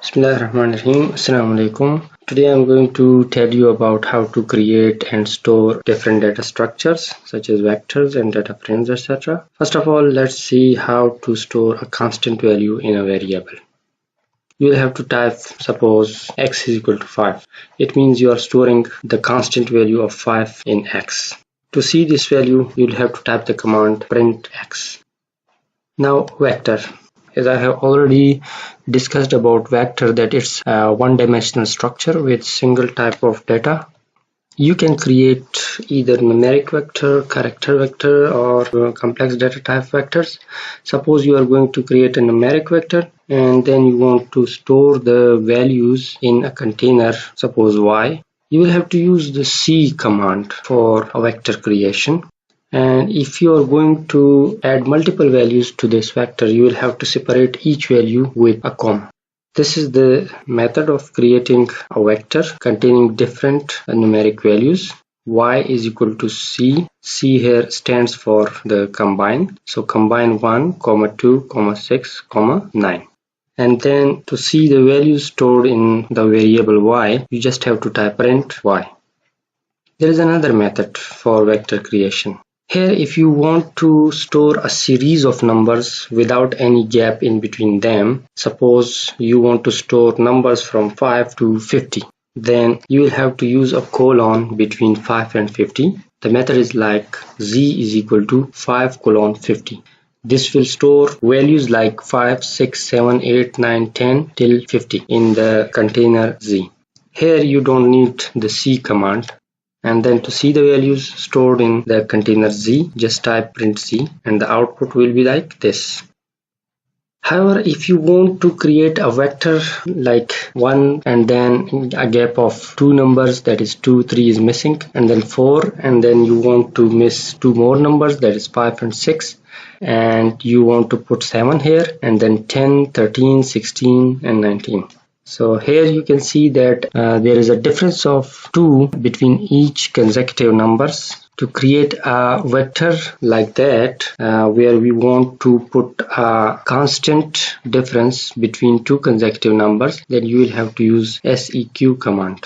Bismillahirrahmanirrahim. Assalamu alaikum. Today I'm going to tell you about how to create and store different data structures such as vectors and data frames, etc. First of all, let's see how to store a constant value in a variable. You will have to type, suppose x is equal to 5. It means you are storing the constant value of 5 in x. To see this value, you'll have to type the command print x. Now vector. As I have already discussed about vector, that it's a one-dimensional structure with single type of data. You can create either numeric vector, character vector, or complex data type vectors. Suppose you are going to create a numeric vector and then you want to store the values in a container, suppose y. You will have to use the C command for a vector creation. And if you are going to add multiple values to this vector, you will have to separate each value with a comma. This is the method of creating a vector containing different numeric values. Y is equal to C. C here stands for the combine. So combine 1, 2, 6, 9. And then to see the values stored in the variable y, you just have to type print y. There is another method for vector creation. Here, if you want to store a series of numbers without any gap in between them, suppose you want to store numbers from 5 to 50, then you will have to use a colon between 5 and 50. The method is like z is equal to 5 colon 50. This will store values like 5, 6, 7, 8, 9, 10 till 50 in the container z. Here you don't need the C command. And then to see the values stored in the container z, just type print z and the output will be like this. However, if you want to create a vector like 1 and then a gap of 2 numbers, that is 2, 3 is missing, and then 4, and then you want to miss 2 more numbers, that is 5 and 6, and you want to put 7 here, and then 10, 13, 16 and 19. So here you can see that there is a difference of 2 between each consecutive numbers. To create a vector like that where we want to put a constant difference between two consecutive numbers, then you will have to use seq command.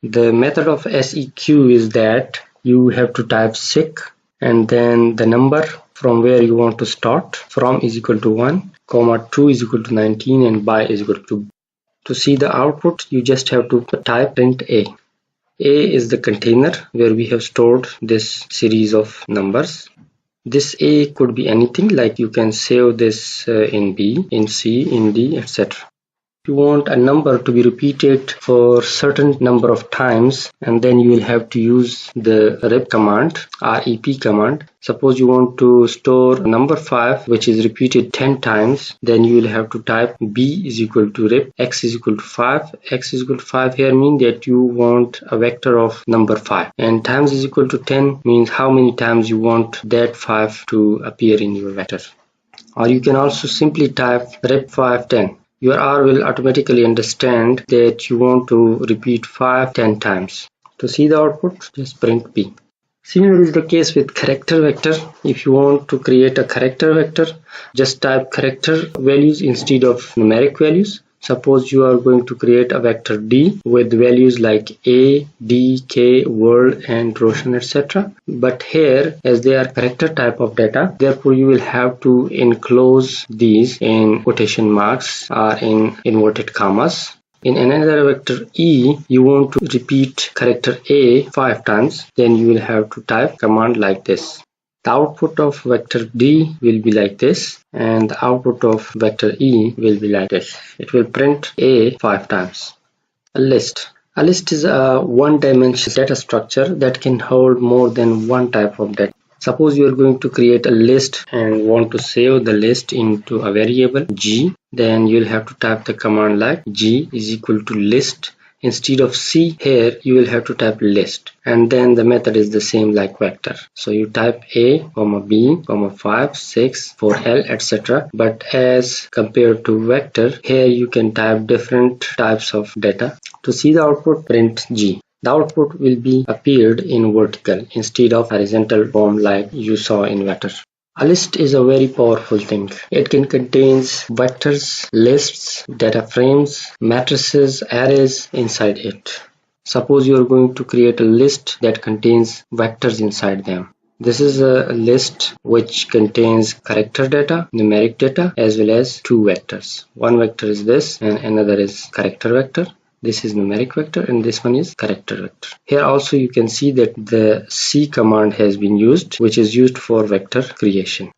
The method of seq is that you have to type seq and then the number from where you want to start. From is equal to 1, 2 is equal to 19 and by is equal to 2. To see the output, you just have to type print A. A is the container where we have stored this series of numbers. This A could be anything, like you can save this in B, in C, in D, etc. You want a number to be repeated for certain number of times, and then you will have to use the rep command, rep command. Suppose you want to store number 5 which is repeated 10 times, then you will have to type b is equal to rep x is equal to 5. X is equal to 5 here means that you want a vector of number 5, and times is equal to 10 means how many times you want that 5 to appear in your vector. Or you can also simply type rep 5 10. Your R will automatically understand that you want to repeat 5 10 times. To see the output, just print P. Similar is the case with character vector. If you want to create a character vector, just type character values instead of numeric values. Suppose you are going to create a vector D with values like A, D, K, world and Roshan, etc. But here, as they are character type of data, therefore you will have to enclose these in quotation marks or in inverted commas. In another vector E, you want to repeat character A 5 times, then you will have to type command like this. The output of vector D will be like this, and the output of vector E will be like this. It will print A 5 times. A list. A list is a one-dimensional data structure that can hold more than one type of data. Suppose you are going to create a list and want to save the list into a variable G, then you'll have to type the command like G is equal to list. Instead of C here, you will have to type list, and then the method is the same like vector. So you type A, B, 5, 6, 4L, etc. But as compared to vector, here you can type different types of data. To see the output, print G. The output will be appeared in vertical instead of horizontal form like you saw in vector. A list is a very powerful thing. It can contain vectors, lists, data frames, matrices, arrays inside it. Suppose you are going to create a list that contains vectors inside them. This is a list which contains character data, numeric data, as well as two vectors. One vector is this and another is character vector. This is numeric vector and this one is character vector. Here also you can see that the C command has been used, which is used for vector creation.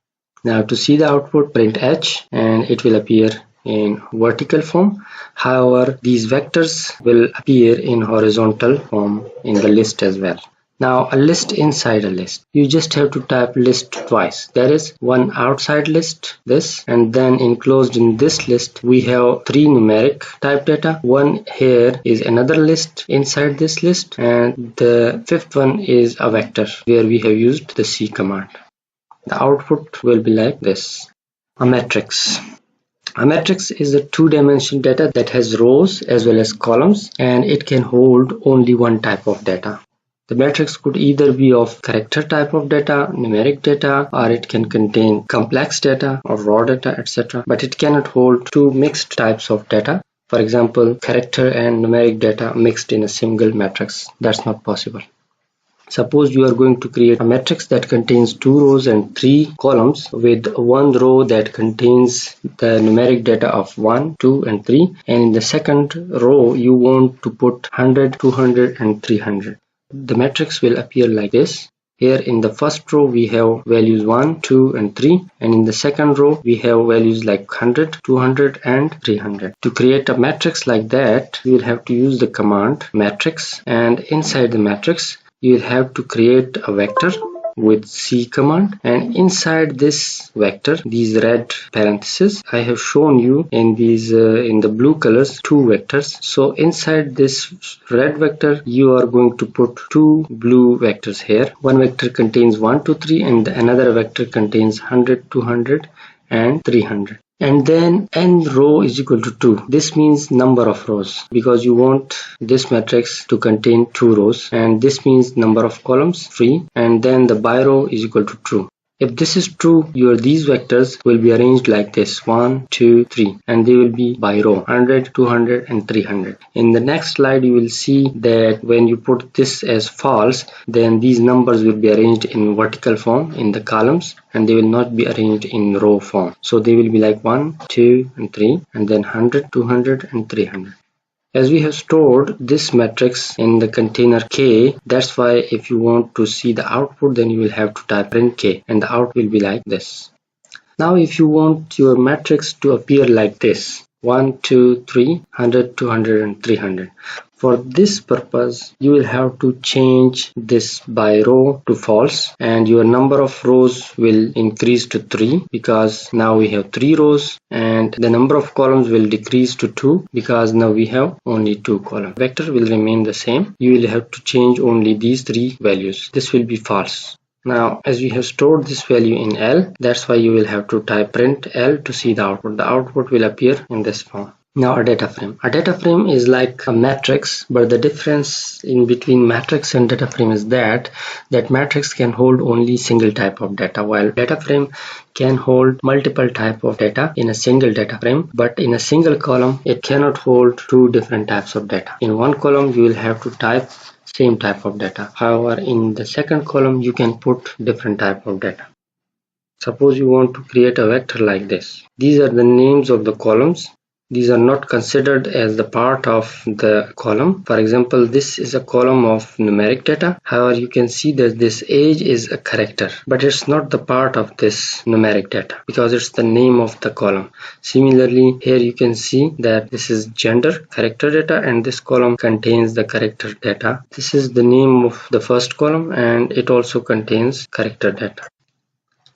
Now to see the output, print h and it will appear in vertical form. However, these vectors will appear in horizontal form in the list as well. Now a list inside a list. You just have to type list twice. There is one outside list, this, and then enclosed in this list we have three numeric type data. One here is another list inside this list, and the fifth one is a vector where we have used the C command. The output will be like this. A matrix. A matrix is a two-dimensional data that has rows as well as columns, and it can hold only one type of data. The matrix could either be of character type of data, numeric data, or it can contain complex data or raw data, etc. But it cannot hold two mixed types of data. For example, character and numeric data mixed in a single matrix. That's not possible. Suppose you are going to create a matrix that contains two rows and three columns, with one row that contains the numeric data of 1, 2 and 3, and in the second row you want to put 100, 200 and 300. The matrix will appear like this. Here in the first row we have values 1, 2 and 3, and in the second row we have values like 100, 200 and 300. To create a matrix like that, you will have to use the command matrix, and inside the matrix you will have to create a vector with C command, and inside this vector, these red parentheses, I have shown you in these in the blue colors two vectors. So inside this red vector you are going to put two blue vectors here. One vector contains 1, 2, 3 and another vector contains 100, 200 and 300. And then n row is equal to 2. This means number of rows, because you want this matrix to contain 2 rows, and this means number of columns 3, and then the by row is equal to true. If this is true, these vectors will be arranged like this: 1, 2, 3, and they will be by row 100, 200 and 300. In the next slide you will see that when you put this as false, then these numbers will be arranged in vertical form in the columns, and they will not be arranged in row form. So they will be like 1, 2 and 3, and then 100, 200 and 300. As we have stored this matrix in the container K, that's why if you want to see the output, then you will have to type print K, and the output will be like this. Now if you want your matrix to appear like this: 1, 2, 3, 100, 200 and 300. For this purpose, you will have to change this by row to false, and your number of rows will increase to 3 because now we have 3 rows, and the number of columns will decrease to 2 because now we have only 2 columns. Vector will remain the same. You will have to change only these 3 values. This will be false. Now as we have stored this value in L, that's why you will have to type print L to see the output. The output will appear in this form. Now a data frame. A data frame is like a matrix, but the difference in between matrix and data frame is that matrix can hold only single type of data, while data frame can hold multiple type of data in a single data frame. But in a single column it cannot hold two different types of data. In one column you will have to type same type of data. However, in the second column you can put different type of data. Suppose you want to create a vector like this. These are the names of the columns. These are not considered as the part of the column. For example, this is a column of numeric data. However, you can see that this age is a character, but it's not the part of this numeric data because it's the name of the column. Similarly, here you can see that this is gender, character data, and this column contains the character data. This is the name of the first column, and it also contains character data.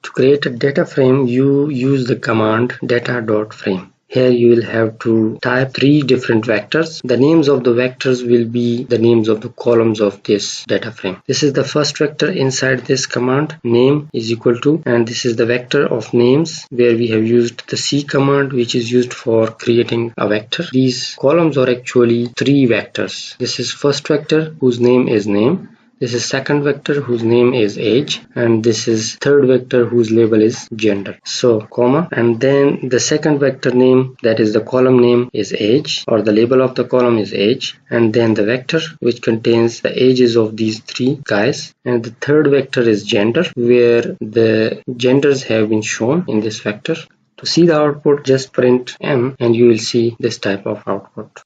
To create a data frame, you use the command data.frame. Here you will have to type 3 different vectors. The names of the vectors will be the names of the columns of this data frame. This is the first vector inside this command, name is equal to, and this is the vector of names where we have used the C command, which is used for creating a vector. These columns are actually 3 vectors. This is first vector whose name is name. This is second vector whose name is age, and this is third vector whose label is gender. So comma, and then the second vector name, that is the column name, is age, or the label of the column is age, and then the vector which contains the ages of these three guys, and the third vector is gender, where the genders have been shown in this vector. To see the output, just print m and you will see this type of output.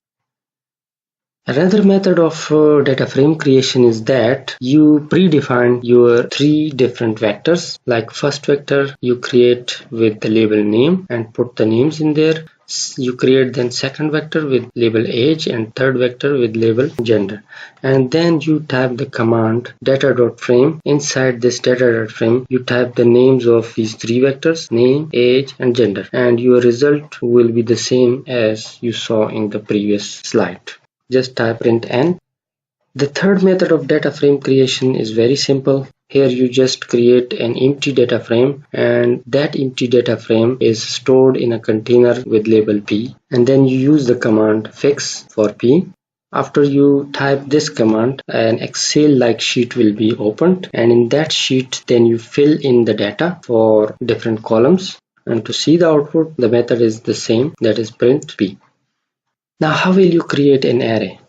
Another method of data frame creation is that you predefine your three different vectors. Like first vector you create with the label name and put the names in there. You create then second vector with label age and third vector with label gender, and then you type the command data.frame. Inside this data.frame you type the names of these three vectors, name, age and gender, and your result will be the same as you saw in the previous slide. Just type print n. The third method of data frame creation is very simple. Here you just create an empty data frame, and that empty data frame is stored in a container with label p, and then you use the command fix for p. After you type this command, an Excel like sheet will be opened, and in that sheet then you fill in the data for different columns, and to see the output the method is the same, that is print p. Now how will you create an array?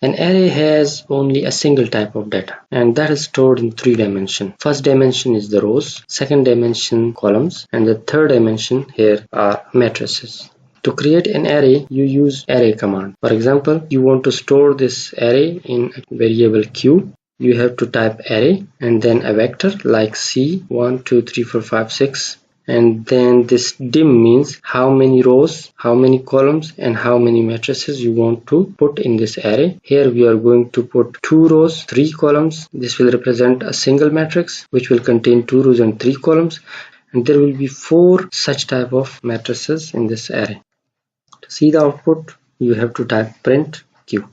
An array has only a single type of data, and that is stored in three dimensions. First dimension is the rows, second dimension columns, and the third dimension here are matrices. To create an array, you use array command. For example, you want to store this array in a variable q. You have to type array and then a vector like c 1 2 3 4 5 6. And then this dim means how many rows, how many columns and how many matrices you want to put in this array. Here we are going to put 2 rows, 3 columns. This will represent a single matrix which will contain 2 rows and 3 columns, and there will be 4 such type of matrices in this array. To see the output you have to type print q.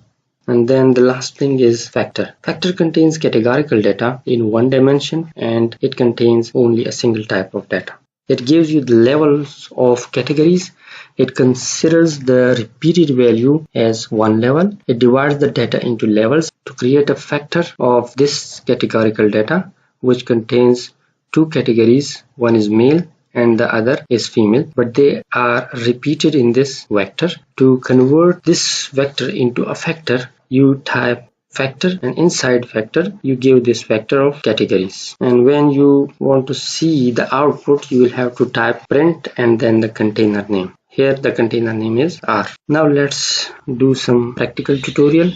And then the last thing is vector. Vector contains categorical data in one dimension, and it contains only a single type of data. It gives you the levels of categories. It considers the repeated value as one level. It divides the data into levels to create a vector of this categorical data, which contains 2 categories. One is male and the other is female, but they are repeated in this vector. To convert this vector into a vector, you type vector, and inside vector you give this vector of categories, and when you want to see the output you will have to type print and then the container name. Here the container name is R. Now let's do some practical tutorial.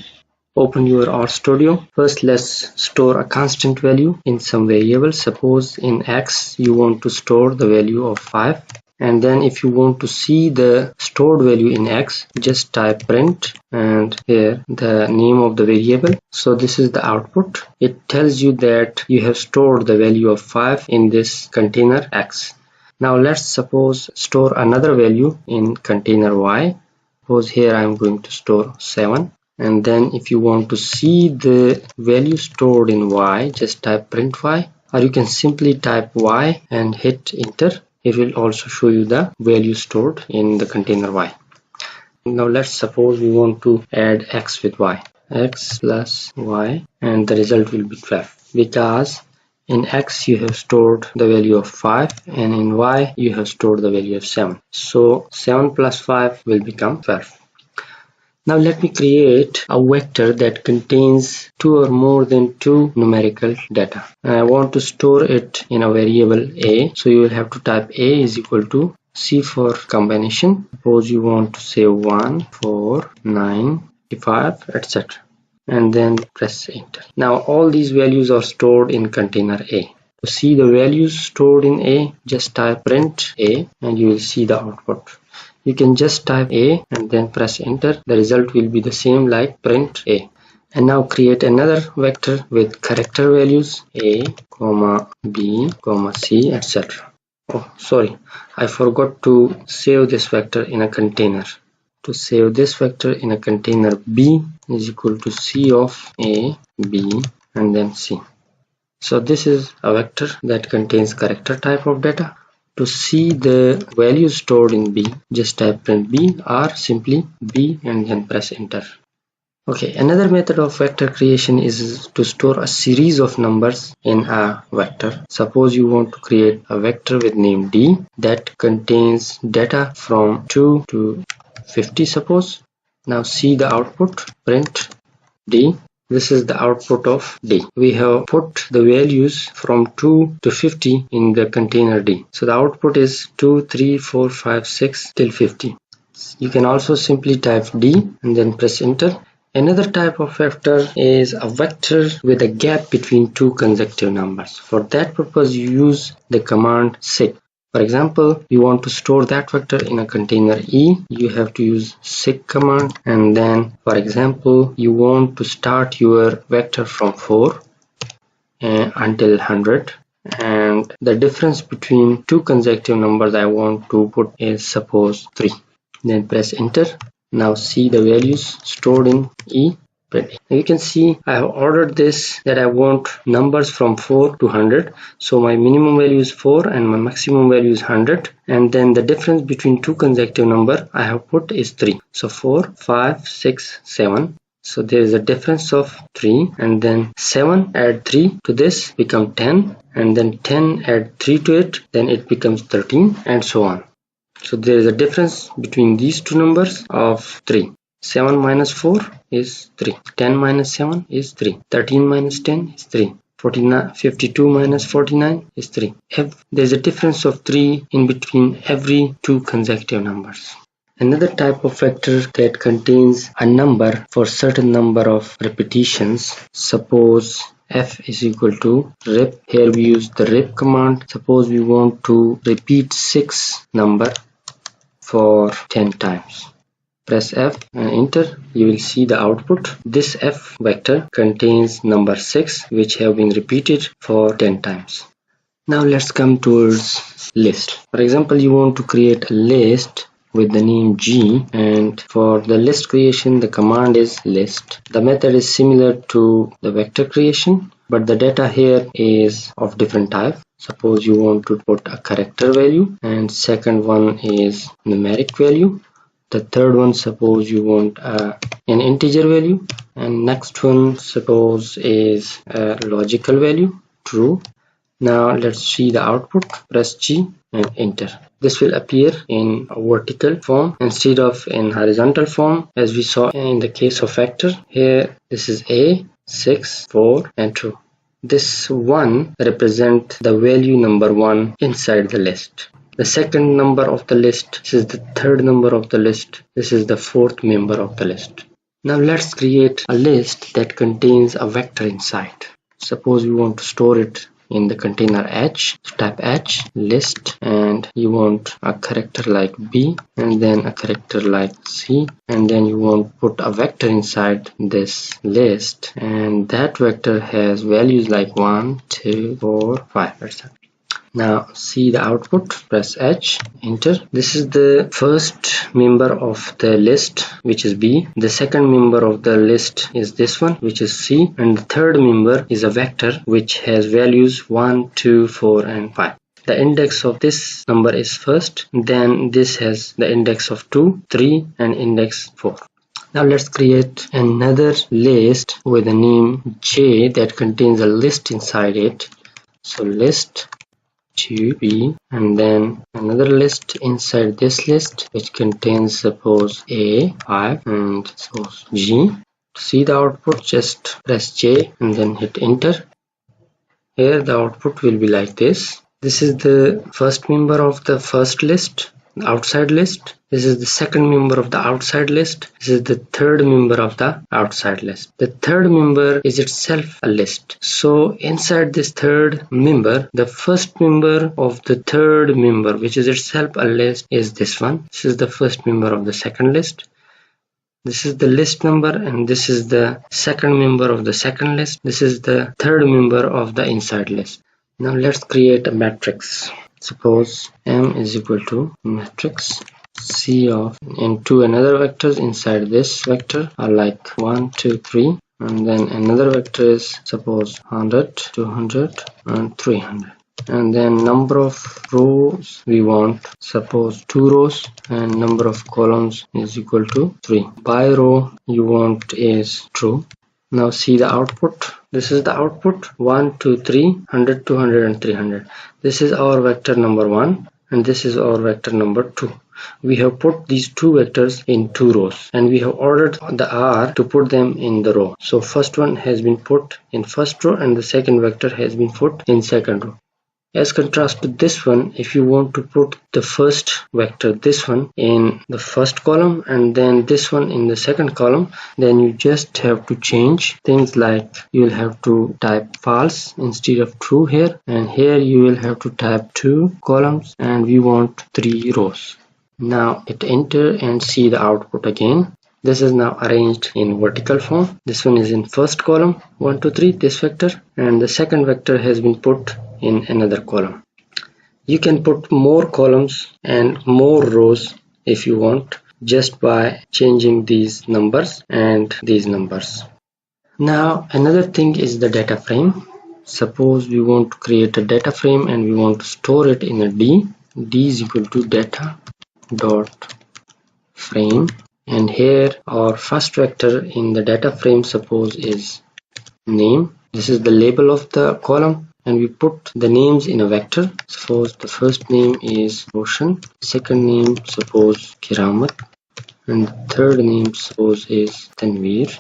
Open your RStudio. First let's store a constant value in some variable. Suppose in X you want to store the value of 5, and then if you want to see the stored value in X, just type print and here the name of the variable. So this is the output. It tells you that you have stored the value of 5 in this container X. Now let's suppose store another value in container Y. Suppose here I am going to store 7, and then if you want to see the value stored in Y, just type print Y, or you can simply type Y and hit enter. It will also show you the value stored in the container Y. Now let's suppose we want to add X with Y. X plus Y, and the result will be 12, because in X you have stored the value of 5 and in Y you have stored the value of 7. So 7 plus 5 will become 12. Now let me create a vector that contains 2 or more than 2 numerical data. I want to store it in a variable A, so you will have to type A is equal to C for combination. Suppose you want to say 1, 4, 9, 5, etc. and then press enter. Now all these values are stored in container A. To see the values stored in A, just type print A and you will see the output. You can just type A and then press enter. The result will be the same like print A. And now create another vector with character values A, B, C, etc. Oh, sorry, I forgot to save this vector in a container. To save this vector in a container, B is equal to C of A, B, and then C. So this is a vector that contains character type of data. To see the value stored in B, just type print B or simply B and then press enter. Okay, another method of vector creation is to store a series of numbers in a vector. Suppose you want to create a vector with name D that contains data from 2 to 50, suppose. Now see the output, print D. This is the output of D. We have put the values from 2 to 50 in the container D. So the output is 2, 3, 4, 5, 6 till 50. You can also simply type D and then press enter. Another type of vector is a vector with a gap between two consecutive numbers. For that purpose, you use the command sig. For example, you want to store that vector in a container E, you have to use sig command, and then for example, you want to start your vector from 4 until 100, and the difference between two consecutive numbers I want to put is suppose 3. Then press enter. Now see the values stored in E. Now you can see I have ordered this that I want numbers from 4 to 100. So my minimum value is 4 and my maximum value is 100. And then the difference between two consecutive number I have put is 3. So 4, 5, 6, 7. So there is a difference of 3, and then 7 add 3 to this become 10, and then 10 add 3 to it, then it becomes 13, and so on. So there is a difference between these two numbers of 3. 7 minus 4 is 3. 10 minus 7 is 3. 13 minus 10 is 3. 52 minus 49 is 3. There is a difference of 3 in between every two consecutive numbers. Another type of vector that contains a number for certain number of repetitions. Suppose f is equal to rep. Here we use the rep command. Suppose we want to repeat 6 number for 10 times. Press F and enter. You will see the output. This F vector contains number 6 which have been repeated for 10 times. Now let's come towards list. For example, you want to create a list with the name G, and for the list creation the command is list. The method is similar to the vector creation, but the data here is of different type. Suppose you want to put a character value, and second one is numeric value. The third one, suppose you want an integer value, and next one suppose is a logical value, true. Now let's see the output. Press G and enter. This will appear in a vertical form instead of in horizontal form, as we saw in the case of vector. Here this is A, 6, 4 and 2. This 1 represents the value number 1 inside the list. The second number of the list, this is the third number of the list, this is the fourth member of the list. Now let's create a list that contains a vector inside. Suppose we want to store it in the container H. So type H list, and you want a character like B and then a character like C, and then you want to put a vector inside this list, and that vector has values like 1, 2, 4, 5, etc. Now see the output. Press H, enter. This is the first member of the list, which is B. The second member of the list is this one, which is C, and the third member is a vector which has values 1, 2, 4 and 5. The index of this number is first, then this has the index of 2, 3 and index 4. Now let's create another list with a name J that contains a list inside it. So list to B, and then another list inside this list which contains suppose A, 5 and suppose G. To see the output, just press J and then hit enter. Here the output will be like this. This is the first member of the first list, the outside list. This is the second member of the outside list. This is the third member of the outside list. The third member is itself a list. So inside this third member, the first member of the third member, which is itself a list, is this one. This is the first member of the second list. This is the list number, and this is the second member of the second list. This is the third member of the inside list. Now let's create a matrix. Suppose M is equal to matrix C of into another vectors inside this vector are like 1, 2, 3, and then another vector is suppose 100, 200 and 300. and then number of rows we want suppose 2 rows, and number of columns is equal to 3. By row you want is true. Now see the output. This is the output: 1, 2, 3, 100, 200 and 300. This is our vector number 1 and this is our vector number 2. We have put these two vectors in 2 rows and we have ordered the R to put them in the row. So first one has been put in first row and the second vector has been put in second row. As contrast to this one, if you want to put the first vector, this one, in the first column and then this one in the second column, then you just have to change things like you will have to type false instead of true here, and here you will have to type 2 columns and we want 3 rows. Now hit enter and see the output again. This is now arranged in vertical form. This one is in first column 1, 2, 3, this vector, and the second vector has been put in another column. You can put more columns and more rows if you want, just by changing these numbers and these numbers. Now another thing is the data frame. Suppose we want to create a data frame and we want to store it in a D. D is equal to data dot frame, and here our first vector in the data frame suppose is name. This is the label of the column and we put the names in a vector. Suppose the first name is Roshan, second name suppose Kiramat, and the third name suppose is Tanveer.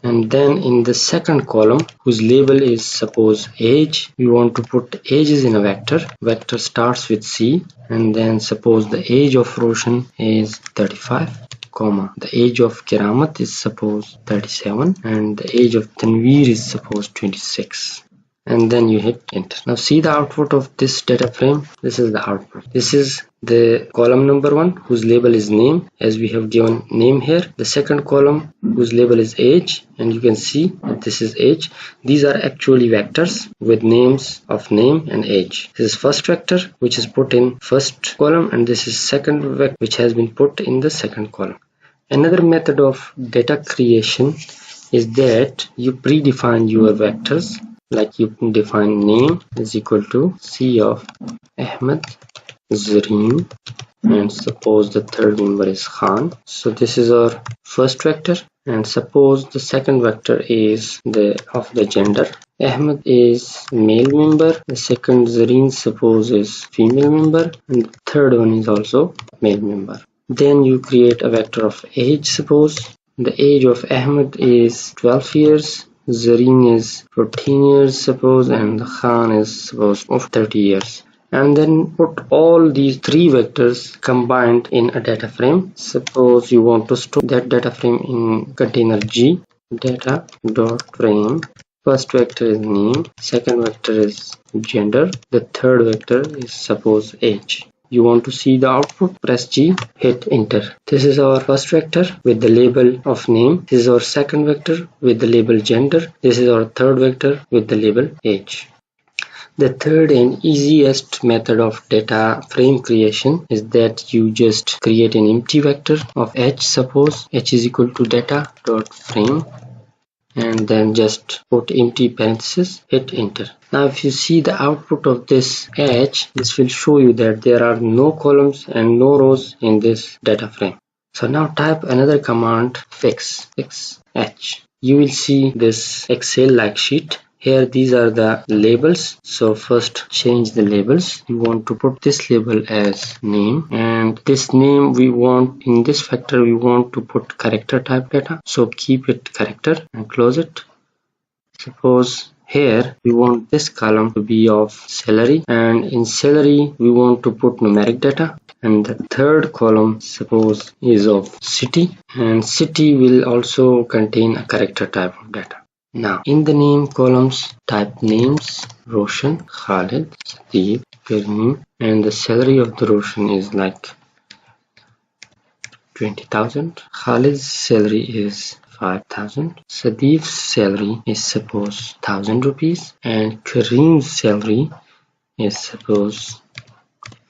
And then in the second column, whose label is suppose age, we want to put ages in a vector. Vector starts with C, and then suppose the age of Roshan is 35, comma, the age of Kiramat is suppose 37, and the age of Tanveer is suppose 26. And then you hit enter. Now see the output of this data frame. This is the output. This is the column number 1 whose label is name, as we have given name here. The second column whose label is age, and you can see that this is age. These are actually vectors with names of name and age. This is first vector which is put in first column, and this is second vector which has been put in the second column. Another method of data creation is that you predefine your vectors. Like you can define name is equal to C of Ahmed, Zareen, and suppose the third member is Khan. So this is our first vector, and suppose the second vector is of the gender. Ahmed is male member, the second Zareen suppose is female member, and the third one is also male member. Then you create a vector of age. Suppose the age of Ahmed is 12 years, Zareen is 14 years suppose, and Khan is suppose of 30 years. And then put all these three vectors combined in a data frame. Suppose you want to store that data frame in container G, data dot frame. First vector is name, second vector is gender, the third vector is suppose age. You want to see the output, press G, hit enter. This is our first vector with the label of name. This is our second vector with the label gender. This is our third vector with the label age. The third and easiest method of data frame creation is that you just create an empty vector of h. Suppose h is equal to data dot frame, and then just put empty parenthesis, hit enter. Now if you see the output of this h, this will show you that there are no columns and no rows in this data frame. So now type another command, fix h. You will see this Excel like sheet. Here these are the labels. So first change the labels. You want to put this label as name, and this name we want in this vector we want to put character type data. So keep it character and close it. Suppose here we want this column to be of salary, and in salary we want to put numeric data, and the third column suppose is of city, and city will also contain a character type of data. Now in the name columns type names Roshan, Khalid, Steve, Kareem, and the salary of the Roshan is like 20,000. Khalid's salary is 5,000. Sadeep's salary is suppose 1,000 rupees, and Kareem's salary is suppose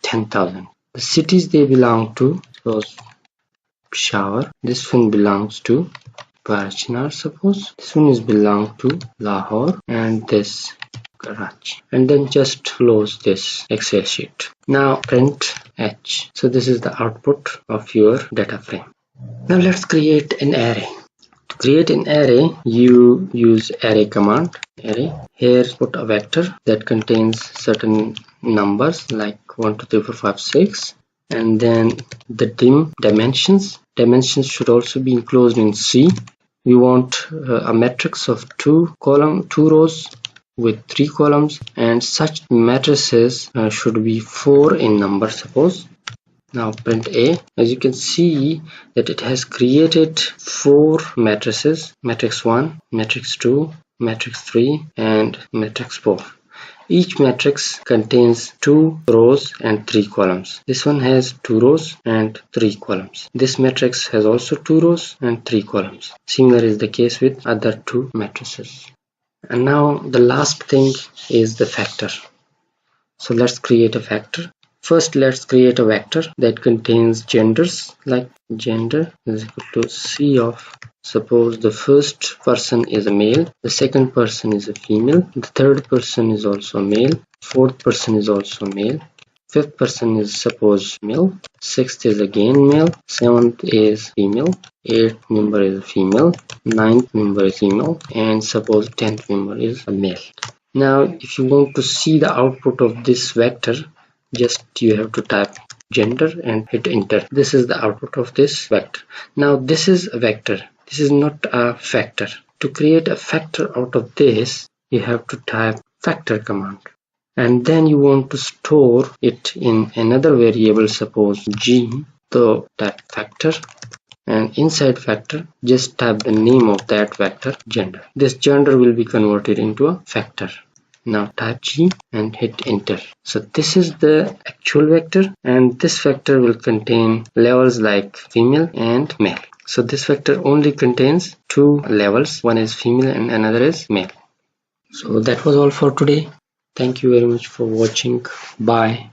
10,000. The cities they belong to, suppose Peshawar. This one belongs to Parachinar. Suppose this one is belong to Lahore, and this garage, and then just close this Excel sheet. Now print H. So this is the output of your data frame. Now let's create an array. To create an array, you use array command. Array. Here put a vector that contains certain numbers like 1 2 3 4 5 6, and then the dimensions. Dimensions should also be enclosed in C. We want a matrix of 2 rows with 3 columns, and such matrices should be 4 in number, suppose. Now print A. As you can see that it has created 4 matrices: matrix 1, matrix 2, matrix 3, and matrix 4. Each matrix contains 2 rows and 3 columns. This one has 2 rows and 3 columns. This matrix has also 2 rows and 3 columns. Similar is the case with other 2 matrices. And now the last thing is the factor. So let's create a factor. First, let's create a vector that contains genders, like gender is equal to C of, suppose the first person is a male, the second person is a female, the third person is also male, fourth person is also male, fifth person is suppose male, sixth is again male, seventh is female, eighth member is a female, ninth member is female, and suppose 10th member is a male. Now if you want to see the output of this vector, just you have to type gender and hit enter. This is the output of this vector. Now this is a vector, this is not a factor. To create a factor out of this, you have to type factor command, and then you want to store it in another variable, suppose G. So type factor, and inside factor just type the name of that vector, gender. This gender will be converted into a factor. Now type G and hit enter. So this is the actual vector, and this vector will contain levels like female and male. So this vector only contains 2 levels, one is female and another is male. So that was all for today. Thank you very much for watching. Bye.